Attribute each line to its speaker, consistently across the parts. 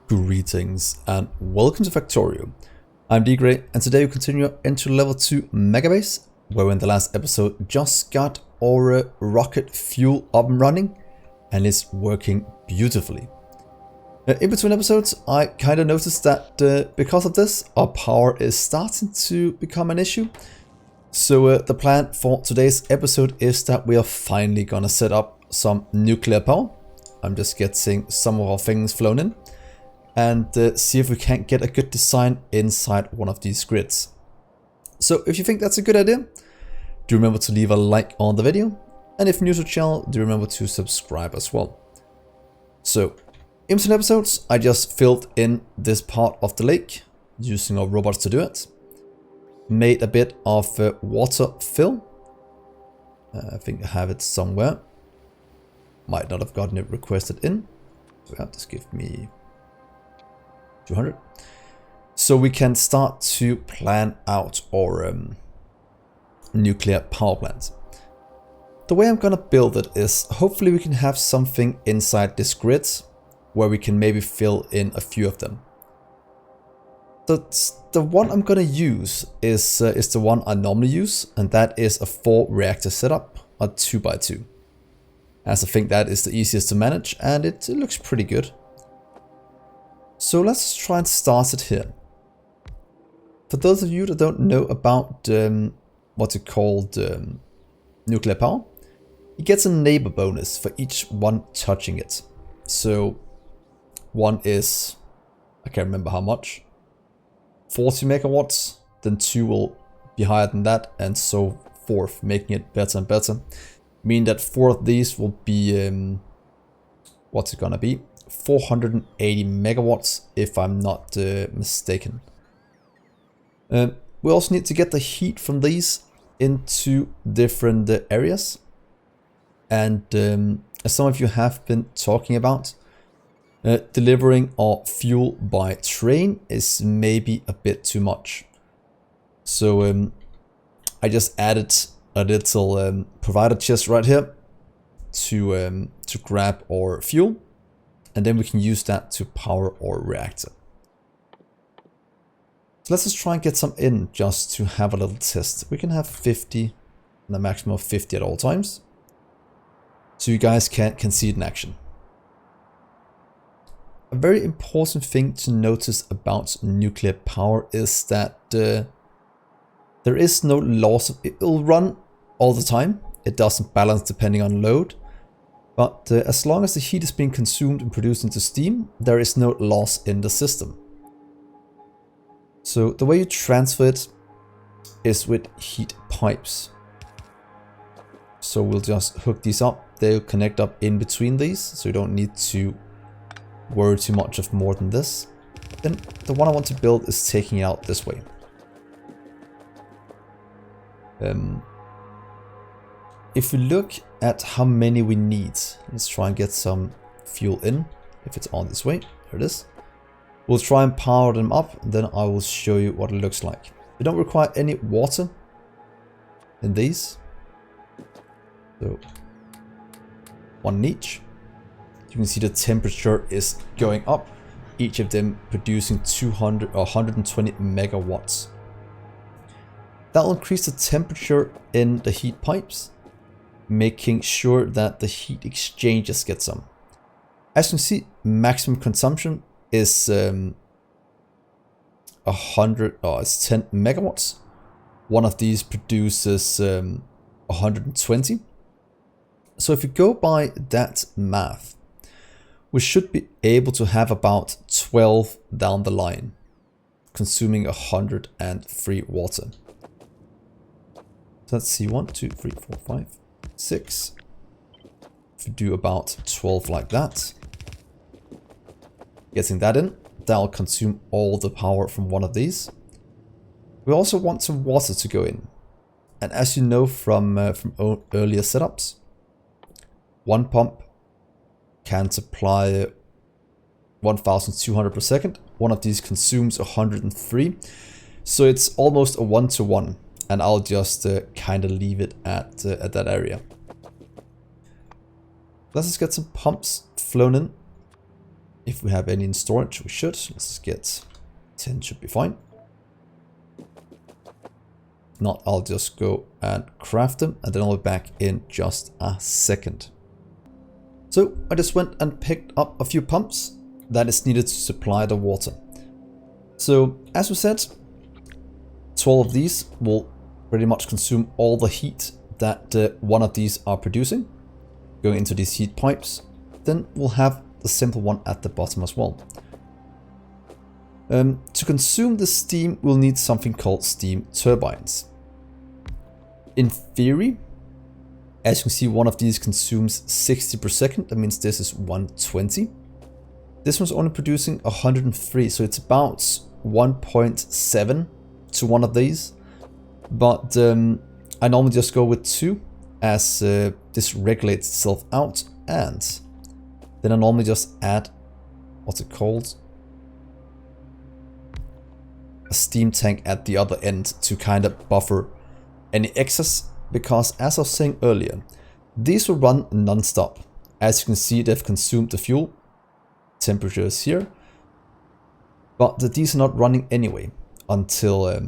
Speaker 1: Greetings and welcome to Factorio. I'm Dgray and today we continue into level 2 Megabase, where we in the last episode just got our rocket fuel up and running and it's working beautifully. In between episodes I kind of noticed that because of this our power is starting to become an issue. So the plan for today's episode is that we are finally gonna set up some nuclear power. I'm just getting some of our things flown in and see if we can't get a good design inside one of these grids. So if you think that's a good idea, do remember to leave a like on the video, and if new to the channel, do remember to subscribe as well. So in between episodes I just filled in this part of the lake using our robots to do it. Made a bit of water fill. I think I have it somewhere. Might not have gotten it requested in. So yeah, just give me 200. So we can start to plan out our nuclear power plant. The way I'm gonna build it is hopefully we can have something inside this grid where we can maybe fill in a few of them. The one I'm gonna use is the one I normally use, and that is a 4 reactor setup, a 2x2. As I think that is the easiest to manage and it looks pretty good. So let's try and start it here. For those of you that don't know about what's it called, nuclear power, it gets a neighbor bonus for each one touching it. So one is, I can't remember how much, 40 megawatts, then 2 will be higher than that, and so forth, making it better and better. Meaning that 4 of these will be, what's it gonna be? 480 megawatts, if I'm not mistaken. We also need to get the heat from these into different areas. And as some of you have been talking about, delivering our fuel by train is maybe a bit too much. So I just added a little provider chest right here to grab our fuel, and then we can use that to power our reactor. So let's just try and get some in just to have a little test. We can have 50 and a maximum of 50 at all times, so you guys can see it in action. A very important thing to notice about nuclear power is that there is no loss. It will run all the time. It doesn't balance depending on load. But as long as the heat is being consumed and produced into steam, there is no loss in the system. So the way you transfer it is with heat pipes. So we'll just hook these up. They'll connect up in between these, so you don't need to worry too much of more than this. Then the one I want to build is taking it out this way. If we look at how many we need, let's try and get some fuel in. If it's on this way, there it is. We'll try and power them up, and then I will show you what it looks like. We don't require any water in these. So 1 each. You can see the temperature is going up, each of them producing 200 or 120 megawatts. That will increase the temperature in the heat pipes, making sure that the heat exchangers get some. As you can see, maximum consumption is 100, or it's 10 megawatts. One of these produces 120. So if you go by that math, we should be able to have about 12 down the line, consuming 103 water. So let's see, 1, 2, 3, 4, 5, 6. If you do about 12 like that, getting that in, that'll consume all the power from one of these. We also want some water to go in. And as you know from earlier setups, one pump can supply 1,200 per second. One of these consumes 103. So it's almost a 1-to-1. And I'll just kind of leave it at that area. Let's just get some pumps flown in. If we have any in storage, we should. Let's get 10, should be fine. If not, I'll just go and craft them, and then I'll be back in just a second. So I just went and picked up a few pumps that is needed to supply the water. So as we said, 12 of these will pretty much consume all the heat that one of these are producing, going into these heat pipes. Then we'll have the simple one at the bottom as well. To consume the steam, we'll need something called steam turbines. In theory, as you can see, one of these consumes 60 per second. That means this is 120. This one's only producing 103, so it's about 1.7 to one of these. But I normally just go with 2, as this regulates itself out, and then I normally just add, what's it called? A steam tank at the other end to kind of buffer any excess, because as I was saying earlier, these will run non-stop. As you can see, they've consumed the fuel. Temperature is here. But these are not running anyway until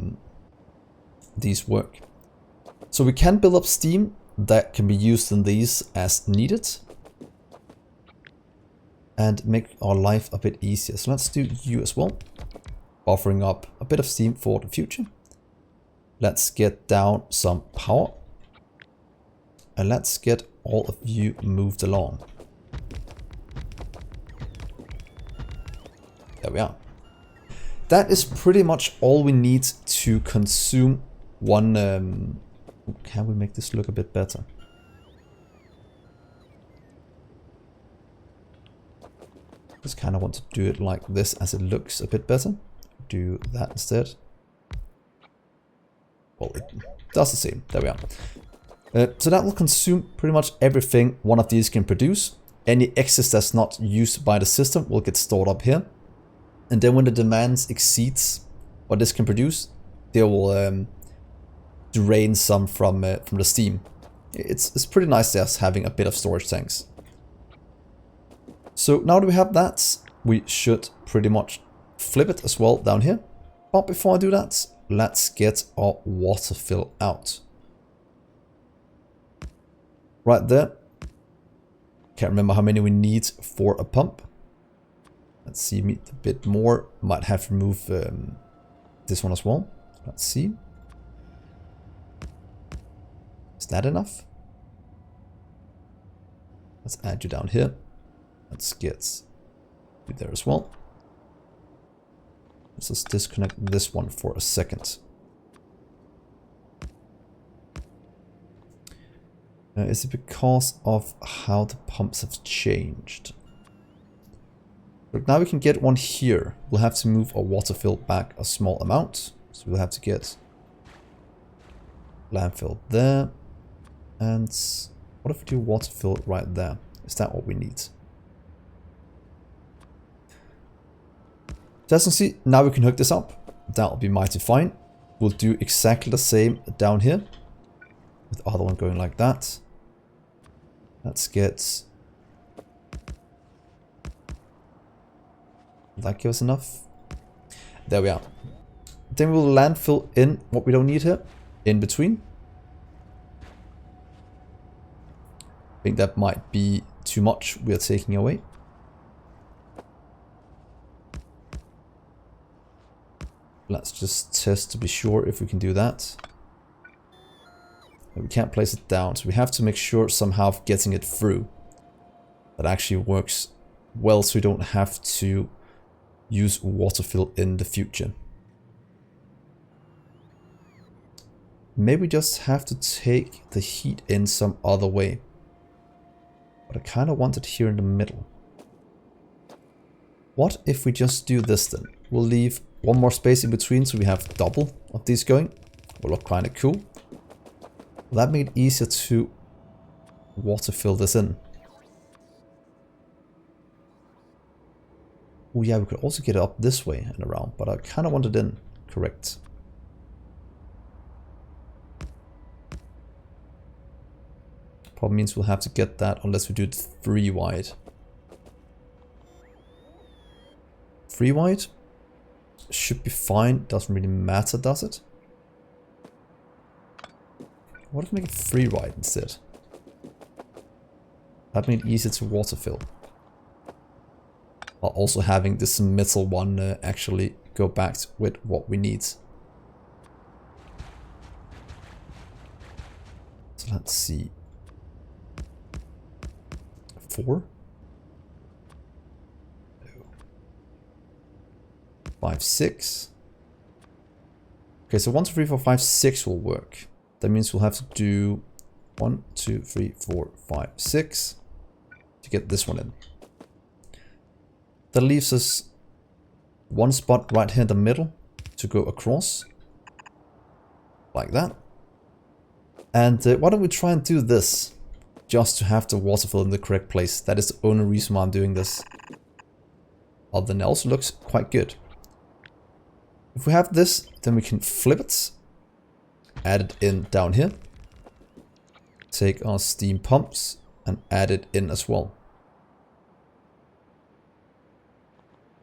Speaker 1: these work. So we can build up steam that can be used in these as needed and make our life a bit easier. So let's do you as well, buffering up a bit of steam for the future. Let's get down some power, and let's get all of you moved along. There we are. That is pretty much all we need to consume one. Can we make this look a bit better? Just kind of want to do it like this, as it looks a bit better. Do that instead. Well, it does the same. There we are. So that will consume pretty much everything one of these can produce. Any excess that's not used by the system will get stored up here. And then when the demand exceeds what this can produce, they will drain some from the steam. It's pretty nice just having a bit of storage tanks. So now that we have that, we should pretty much flip it as well down here. But before I do that, let's get our water fill out. Right there. Can't remember how many we need for a pump. Let's see, a bit more. Might have to remove this one as well. Let's see. Is that enough? Let's add you down here. Let's get you there as well. Let's just disconnect this one for a second. Is it because of how the pumps have changed? But now we can get one here. We'll have to move our water fill back a small amount. So we'll have to get landfill there. And what if we do water fill right there? Is that what we need? So as you can see, now we can hook this up. That'll be mighty fine. We'll do exactly the same down here, with the other one going like that. Let's get... Will that give us enough? There we are. Then we'll landfill in what we don't need here, in between. I think that might be too much we are taking away. Let's just test to be sure if we can do that. We can't place it down, so we have to make sure somehow of getting it through. That actually works well, so we don't have to use water fill in the future. Maybe we just have to take the heat in some other way. But I kind of want it here in the middle. What if we just do this then? We'll leave one more space in between so we have double of these going. Will look kind of cool. Will that make it easier to water fill this in? Oh yeah, we could also get it up this way and around, but I kind of want it in. Correct. Probably means we'll have to get that unless we do it 3 wide. 3 wide. Should be fine. Doesn't really matter, does it? What if we make it 3 wide instead? That made it easier to water fill. While also having this middle one actually go back with what we need. So let's see. 4. 5, 6. Okay, so 1, 2, 3, 4, 5, 6 will work. That means we'll have to do 1, 2, 3, 4, 5, 6 to get this one in. That leaves us one spot right here in the middle to go across. Like that. And why don't we try and do this? Just to have the water fill in the correct place. That is the only reason why I'm doing this. Other than it also looks quite good. If we have this, then we can flip it. Add it in down here. Take our steam pumps and add it in as well.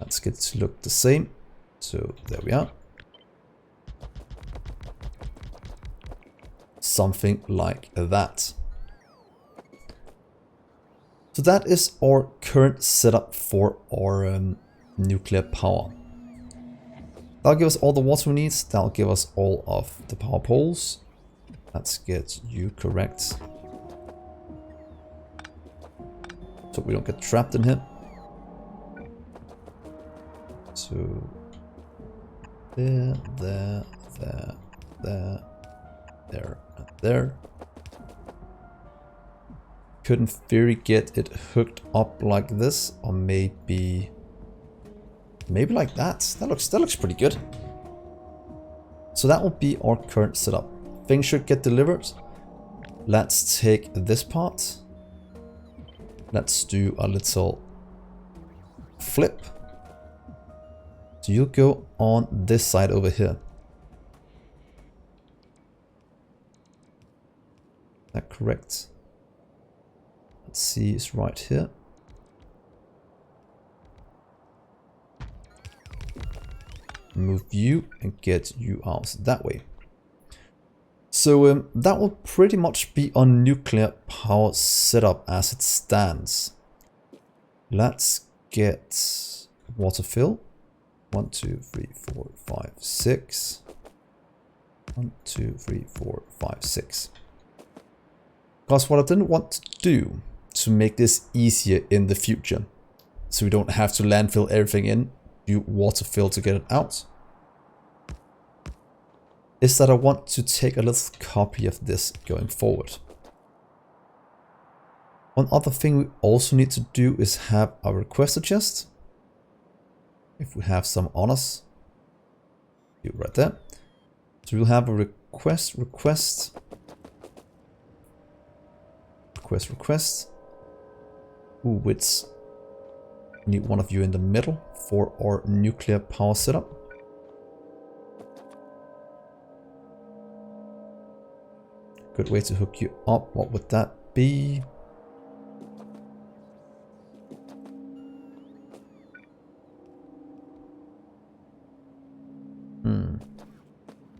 Speaker 1: Let's get it to look the same. So there we are. Something like that. So that is our current setup for our nuclear power. That'll give us all the water we need. That'll give us all of the power poles. Let's get you correct. So we don't get trapped in here. So there, there, there, there, there, and there. Could in theory get it hooked up like this, or maybe like that. That looks pretty good. So that will be our current setup. Things should get delivered. Let's take this part. Let's do a little flip. So you'll go on this side over here. Is that correct? Let's see, it's right here. Move you and get you out that way. So that will pretty much be our nuclear power setup as it stands. Let's get water fill. 1, 2, 3, 4, 5, 6. 1, 2, 3, 4, 5, 6. Because what I didn't want to do to make this easier in the future, so we don't have to landfill everything in, do water fill to get it out, is that I want to take a little copy of this going forward. One other thing we also need to do is have a requester chest. If we have some on us, right there. So we'll have a request. Ooh, which we need one of you in the middle for our nuclear power setup. Good way to hook you up. What would that be?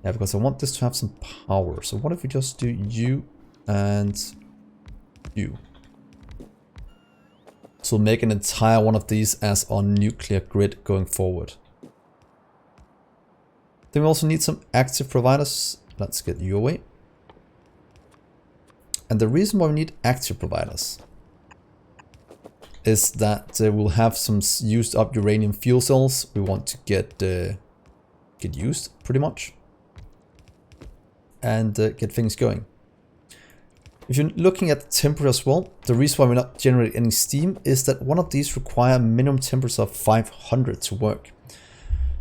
Speaker 1: Yeah, because I want this to have some power. So what if we just do you and you? So we'll make an entire one of these as our nuclear grid going forward. Then we also need some active providers. Let's get you away. And the reason why we need active providers is that we'll have some used up uranium fuel cells we want to get used pretty much, and get things going. If you're looking at the temperature as well, the reason why we're not generating any steam is that one of these require minimum temperature of 500 to work.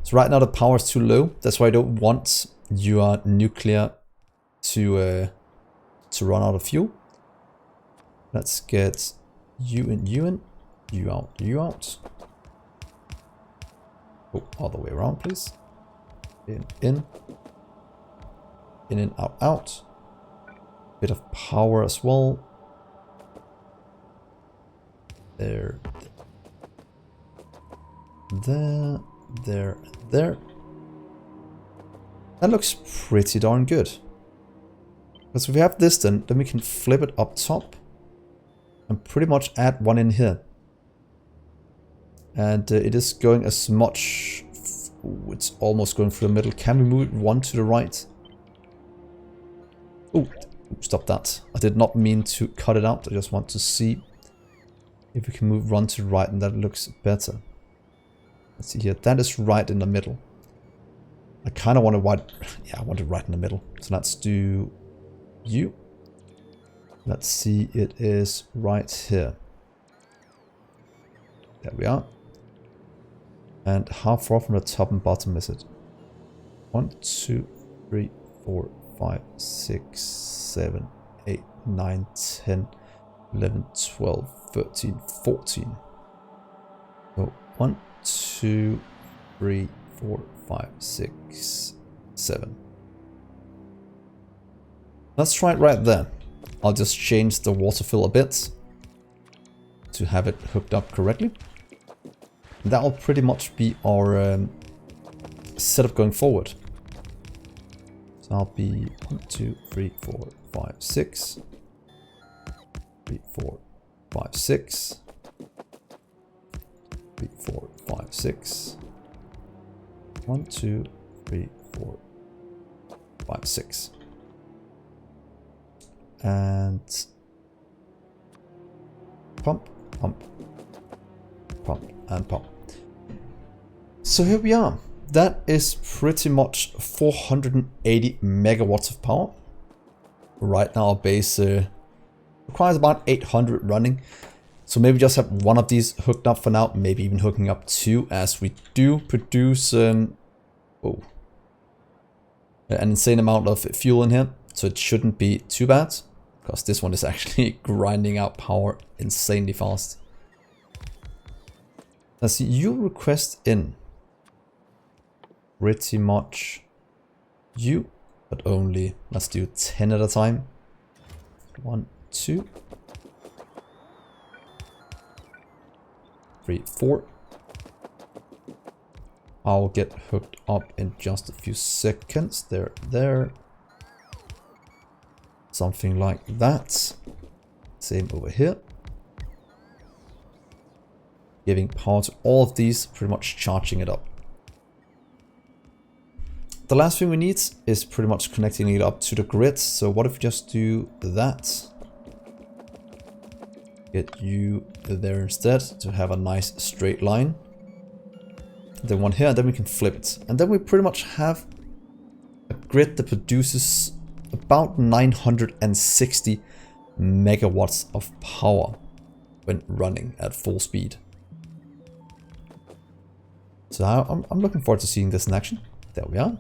Speaker 1: So right now the power is too low. That's why I don't want your nuclear to run out of fuel. Let's get you in, you out, you out. Oh, other way around, please. In, out, out. Bit of power as well. there, there, there. That looks pretty darn good. Because if we have this then we can flip it up top and pretty much add one in here. And it is going as much... Ooh, it's almost going through the middle. Can we move it one to the right? Oh, stop that. I did not mean to cut it out. I just want to see if we can move one to the right and that looks better. Let's see here. That is right in the middle. I kind of want it yeah, I want it right in the middle. So let's do you. Let's see, it is right here. There we are. And how far from the top and bottom is it? 1, 2, 3, 4, 5, 6, 7, 8, 9, 10, 11, 12, 13, 14. So 1, 2, 3, 4, 5, 6, 7. Let's try it right there. I'll just change the water fill a bit to have it hooked up correctly. That will pretty much be our setup going forward. So I'll be 1, 2, 3, 4, 5, 6. 3, 4, 5, 6. 3, 4, 5, 6. 1, 2, 3, 4, 5, 6. And pump, pump, pump, and pump. So here we are. That is pretty much 480 megawatts of power. Right now our base requires about 800 running. So maybe just have one of these hooked up for now, maybe even hooking up two, as we do produce an insane amount of fuel in here. So it shouldn't be too bad, because this one is actually grinding out power insanely fast. Let's see, you request in pretty much you, but only, let's do 10 at a time. 1, 2, 3, 4. I'll get hooked up in just a few seconds. There. Something like that. Same over here. Giving power to all of these, pretty much charging it up. The last thing we need is pretty much connecting it up to the grid. So what if we just do that? Get you there instead to have a nice straight line. Then one here, and then we can flip it. And then we pretty much have a grid that produces about 960 megawatts of power when running at full speed. So I'm looking forward to seeing this in action. There we are.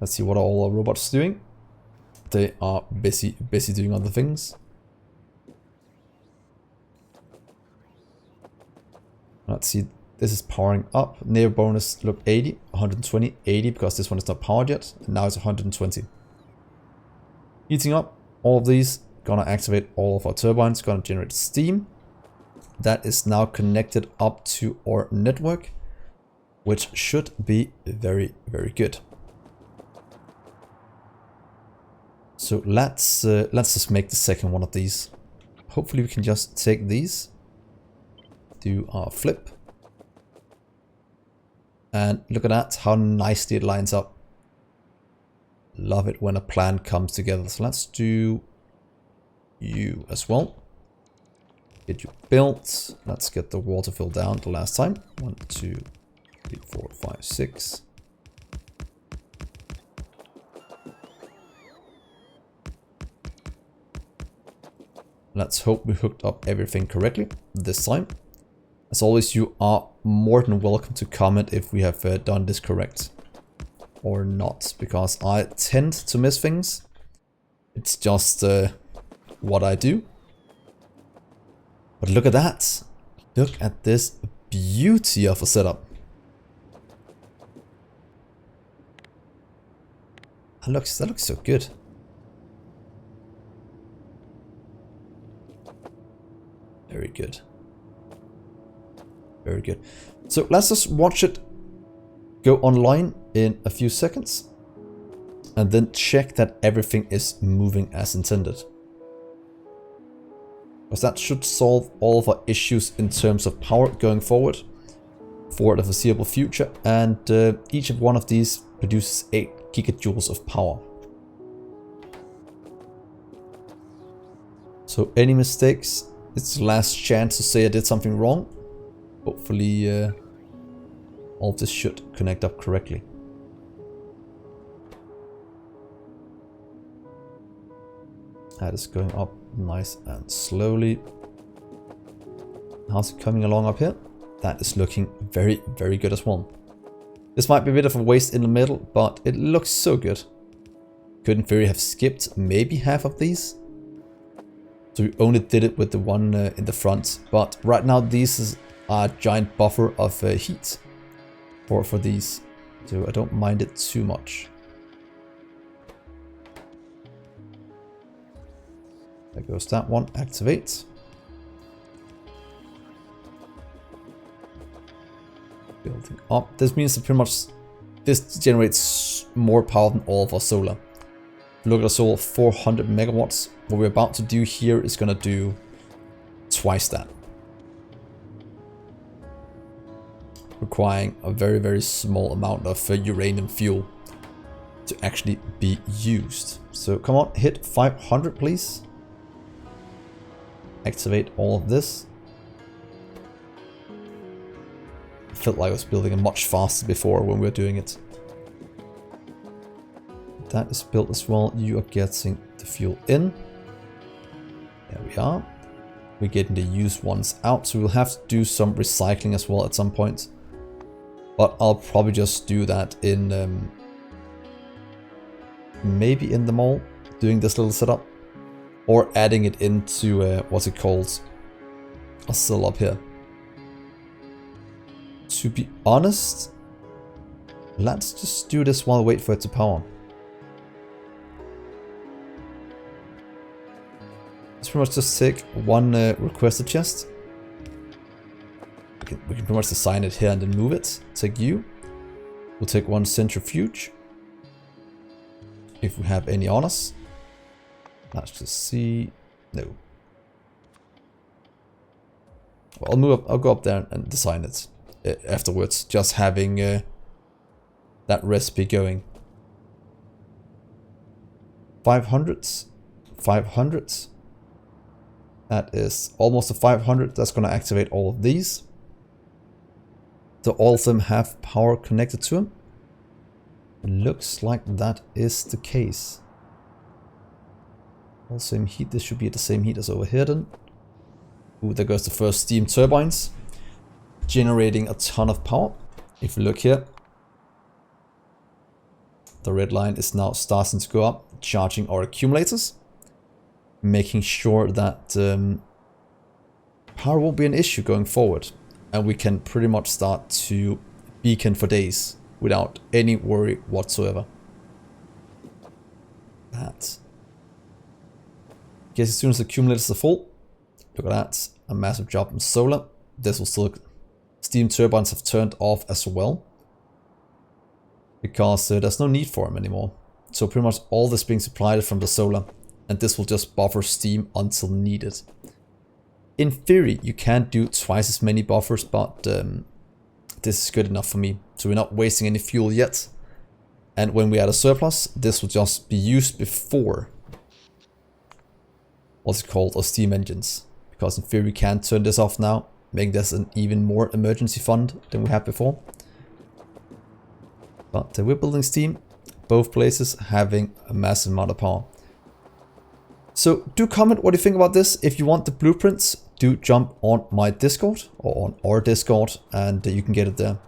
Speaker 1: Let's see what are all our robots doing. They are busy doing other things. Let's see, this is powering up. Neighbor bonus, look, 80, 120, 80, because this one is not powered yet. And now it's 120. Heating up, all of these, gonna activate all of our turbines, gonna generate steam. That is now connected up to our network, which should be very, very good. So let's just make the second one of these. Hopefully we can just take these, do our flip, and look at that, how nicely it lines up. Love it when a plan comes together. So let's do you as well. Get you built. Let's get the water fill down the last time. 1, 2, 3, 4, 5, 6. Let's hope we hooked up everything correctly this time. As always, you are more than welcome to comment if we have done this correct or not, because I tend to miss things. It's just what I do. But look at that. Look at this beauty of a setup. That looks so good. Very good. Very good. So let's just watch it go online in a few seconds. And then check that everything is moving as intended. Because that should solve all of our issues in terms of power going forward for the foreseeable future. And each of one of these produces 8 gigajoules of power. So any mistakes, it's the last chance to say I did something wrong. Hopefully all this should connect up correctly. That is going up nice and slowly. How's it coming along up here? That is looking very, very good as well. This might be a bit of a waste in the middle, but it looks so good. Could in theory have skipped maybe half of these. So we only did it with the one in the front. But right now these are a giant buffer of heat for these. So I don't mind it too much. There goes that one. Activate. Building up. This means that pretty much this generates more power than all of our solar. Look at our solar, 400 megawatts. What we're about to do here is going to do twice that. Requiring a very, very small amount of uranium fuel to actually be used. So come on, hit 500 please. Activate all of this. I felt like I was building it much faster before when we were doing it. That is built as well. You are getting the fuel in. There we are. We're getting the used ones out, so we'll have to do some recycling as well at some point. But I'll probably just do that in maybe in the mall, doing this little setup, or adding it into what's it called? A cell up here. To be honest, let's just do this while I wait for it to power. Let's pretty much just take one requested chest. We can pretty much assign it here and then move it. Take you. We'll take one centrifuge. If we have any on us. Let's just see. No. Well, I'll move up. I'll go up there and design it afterwards. Just having that recipe going. 500s. 500s. That is almost a 500. That's going to activate all of these. So all of them have power connected to them. Looks like that is the case. All same heat. This should be at the same heat as over here then. Ooh, there goes the first steam turbines. Generating a ton of power. If you look here. The red line is now starting to go up. Charging our accumulators. Making sure that power won't be an issue going forward. And we can pretty much start to beacon for days without any worry whatsoever. That. Guess as soon as the accumulators are full, look at that, a massive job in solar. This will still, steam turbines have turned off as well. Because there's no need for them anymore. So pretty much all this being supplied from the solar. And this will just buffer steam until needed. In theory, you can do twice as many buffers, but this is good enough for me. So we're not wasting any fuel yet. And when we add a surplus, this will just be used before what's it called, our steam engines. Because in theory, we can turn this off now, making this an even more emergency fund than we had before. But we're building steam, both places having a massive amount of power. So do comment what you think about this. If you want the blueprints, do jump on my Discord or on our Discord and you can get it there.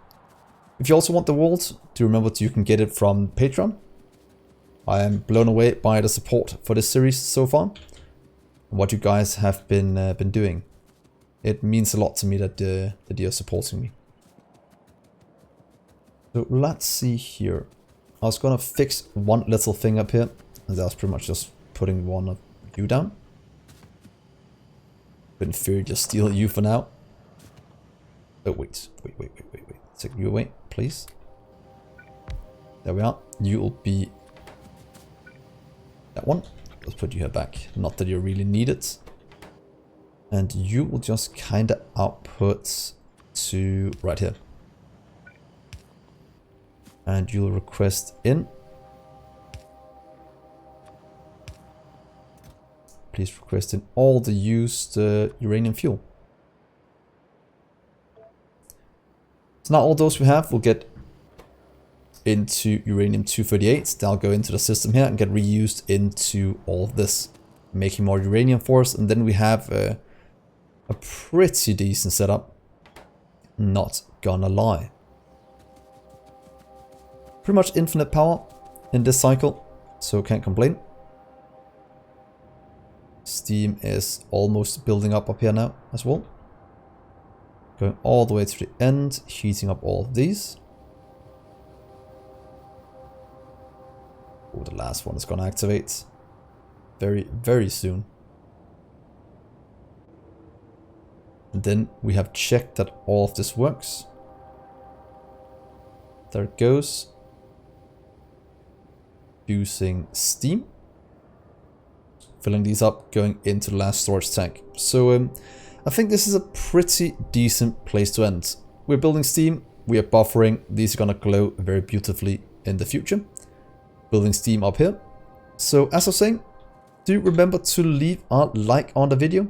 Speaker 1: If you also want the world, do remember that you can get it from Patreon. I am blown away by the support for this series so far. And what you guys have been doing. It means a lot to me that you're supporting me. So let's see here. I was gonna fix one little thing up here. And that was pretty much just putting one of you down. But in theory, just steal you for now. Oh, wait. Take you away, please. There we are. You'll be that one. Let's put you here back. Not that you really need it. And you will just kind of output to right here. And you'll request in. Please request in all the used uranium fuel. So now all those we have will get into uranium-238. They'll go into the system here and get reused into all of this, making more uranium for us. And then we have a pretty decent setup, not gonna lie. Pretty much infinite power in this cycle, so can't complain. Steam is almost building up here now as well. Going all the way to the end, heating up all of these. Oh, the last one is gonna activate very, very soon. And then we have checked that all of this works. There it goes. Using steam. Filling these up, going into the last storage tank. So I think this is a pretty decent place to end. We're building steam, we are buffering, these are gonna glow very beautifully in the future. Building steam up here. So as I was saying, do remember to leave a like on the video.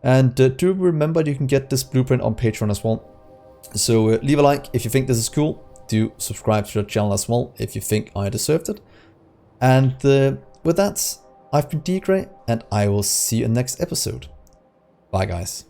Speaker 1: And do remember you can get this blueprint on Patreon as well. So leave a like if you think this is cool. Do subscribe to the channel as well if you think I deserved it. And with that, I've been Dgray, and I will see you in the next episode. Bye guys.